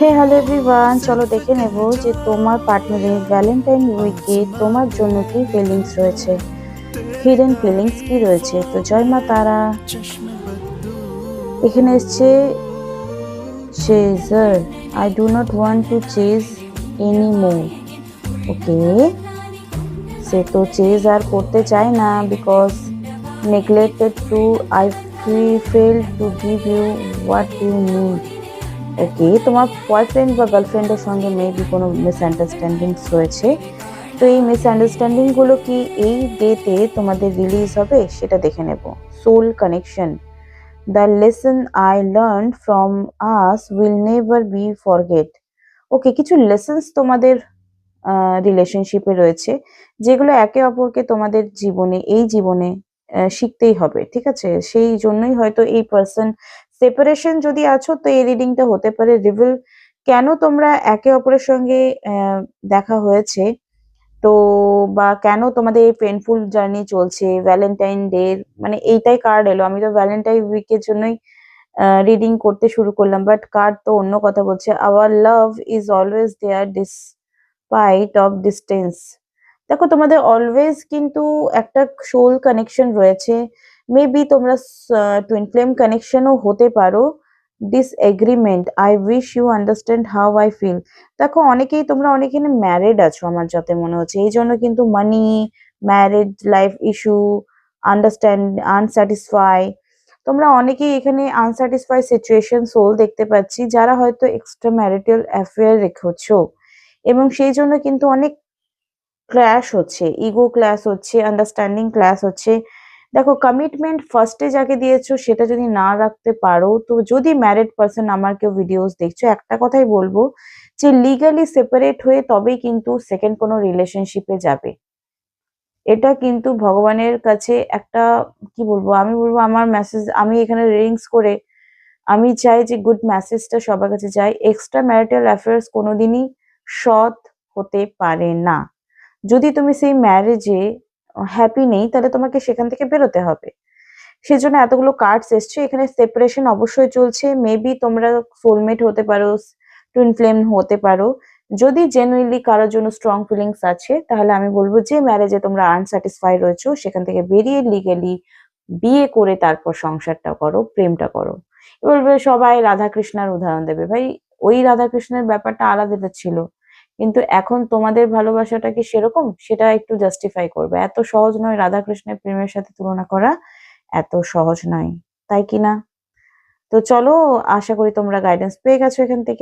হে hello everyone, চলো দেখে নেব যে তোমার পার্টনারের ভ্যালেন্টাইন উইকে তোমার জন্য কি ফিলিংস রয়েছে, হিডেন ফিলিংস কি রয়েছে। তো জয় মা তারা। এখানে এসছে chaser, I do not want to chase any more. Okay, সে তো চেজ আর করতে চায় না, because neglected to I fail to give you what you need. Okay, তোমার বয়ফ্রেন্ড বা গার্লফ্রেন্ডের সঙ্গে মেবি কোনো মিসআন্ডারস্ট্যান্ডিংস রয়েছে। তো এই মিসআন্ডারস্ট্যান্ডিং গুলো কি এই ডেতে তোমাদের রিলিজ হবে সেটা দেখে নেব। Soul connection, the lesson I learn from us will never be forget. Okay, কিছু লেসন্স তোমাদের রিলেশনশিপে রয়েছে, যেগুলো একে অপরকে তোমাদের জীবনে এই জীবনে শিখতেই হবে, ঠিক আছে। সেই জন্যই হয়তো এই পার্সন সেপারেশন যদি আছো, তো এই রিডিংটা হতে পারে রিভিল কেন তোমরা একে অপরের সঙ্গে দেখা হয়েছে, তো বা কেন তোমাদের এই পেনফুল জার্নি চলছে ভ্যালেন্টাইন ডে। মানে এইটাই কার্ড এলো, আমি তো ভ্যালেন্টাইন উইকের জন্যই রিডিং করতে শুরু করলাম, বাট কার্ড তো অন্য কথা বলছে। Our love is always there despite of distance. দেখো, তোমাদের অলওয়েজ কিন্তু একটা সোল কানেকশন রয়েছে। মেবি তোমরা টুইন ফ্লেম কানেকশনও হতে পারো। Disagreement, I wish you understand how I feel. দেখো, অনেকেই তোমরা অনেকে ম্যারিড আছো আমার যাতে মনে হচ্ছে, এই জন্য কিন্তু মানি, ম্যারিড লাইফ ইস্যু, আন্ডারস্ট্যান্ড, আনস্যাটিসফাই। তোমরা অনেকেই এখানে আনস্যাটিসফাই সিচুয়েশন সোল দেখতে পাচ্ছি, যারা হয়তো এক্সট্রা ম্যারিটাল অ্যাফেয়ার রেখেছো, এবং সেই জন্য কিন্তু অনেক ক্ল্যাশ হচ্ছে, ইগো ক্ল্যাশ হচ্ছে, আন্ডারস্ট্যান্ডিং ক্ল্যাশ হচ্ছে। দেখো, কমিটমেন্ট ফার্স্টে যাকে দিয়েছো সেটা যদি না রাখতে পারো, তো যদি ম্যারিড পার্সন আমার কেউ ভিডিওস দেখছো, একটা কথাই বলবো যে লিগালি সেপারেট হয়ে তবেই কিন্তু সেকেন্ড কোনো রিলেশনশিপে যাবে। এটা কিন্তু ভগবানের কাছে একটা, কি বলবো, আমি বলবো আমার মেসেজ, আমি এখানে রিডিংস করে আমি চাই যে গুড মেসেজটা সবার কাছে যায়। এক্সট্রা ম্যারিটাল অ্যাফেয়ার্স কোনোদিনই সৎ হতে পারে না। যদি তুমি সেই ম্যারেজে হ্যাপি নেই, তাহলে তোমাকে সেখান থেকে বেরোতে হবে। সেজন্য এতগুলো কার্ডস এসছে। এখানে সেপারেশন অবশ্যই চলছে, মেবি তোমরা সোলমেট হতে পারো, টুইন ফ্লেম হতে পারো। যদি জেনুইনলি কারোর জন্য স্ট্রং ফিলিংস আছে, তাহলে আমি বলবো যে ম্যারেজে তোমরা আনস্যাটিসফাই রয়েছো, সেখান থেকে বেরিয়ে লিগেলি বিয়ে করে তারপর সংসারটা করো, প্রেমটা করো। এবার বলবে সবাই রাধা কৃষ্ণার উদাহরণ দেবে, ভাই ওই রাধা কৃষ্ণের ব্যাপারটা আলাদা ছিল, কিন্তু এখন তোমাদের ভালোবাসাটা কি সেরকম, সেটা একটু জাস্টিফাই করবে। এত সহজ নয় রাধা কৃষ্ণের প্রেমের সাথে তুলনা করা, এত সহজ নয়, তাই কি না? তো চলো, আশা করি তোমরা গাইডেন্স পেয়ে গেছো এখান থেকে।